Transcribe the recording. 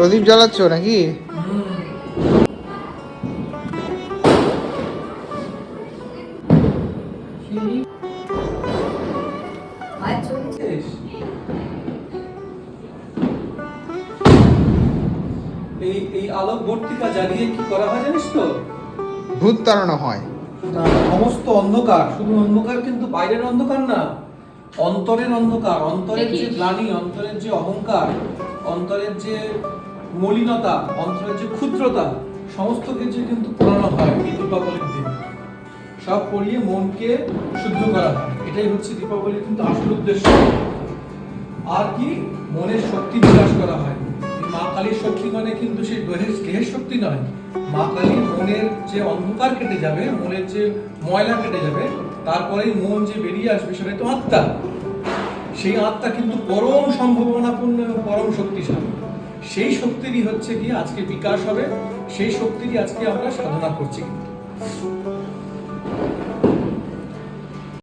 প্রদীপ জ্বালাচ্ছ নাকি? এই আলোকবর্তিকা জ্বালিয়ে কি করা হয় জানিস তো? ভূত তাড়ানো হয়। সমস্ত অন্ধকার, শুধু অন্ধকার কিন্তু বাইরের অন্ধকার না, অন্তরের অন্ধকার, অন্তরের যে গ্লানি, অন্তরের যে অহংকার, অন্তরের যে মলিনতা, অন্তরের যে ক্ষুদ্রতা, সমস্ত কিছু কিন্তু পোড়ানো হয় এই দীপাবলির দিন। সব পড়িয়ে মনকে শুদ্ধ করা হয়। এটাই হচ্ছে দীপাবলির কিন্তু আসল উদ্দেশ্য। আর কি, মনের শক্তি বিকাশ করা হয়। মা কালীর শক্তি মানে কিন্তু সেই দেহের শক্তি নয়। মা কালীর মনের যে অন্ধকার কেটে যাবে, মনের যে ময়লা কেটে যাবে, তারপরেই মন যে বেরিয়ে আসবে, সেটাই তো আত্মা। সেই আত্মা কিন্তু পরম সম্ভাবনাপূর্ণ এবং পরম শক্তিশালী। সেই শক্তিরই হচ্ছে কি আজকে বিকাশ হবে, সেই শক্তিরই আজকে আমরা সাধনা করছি।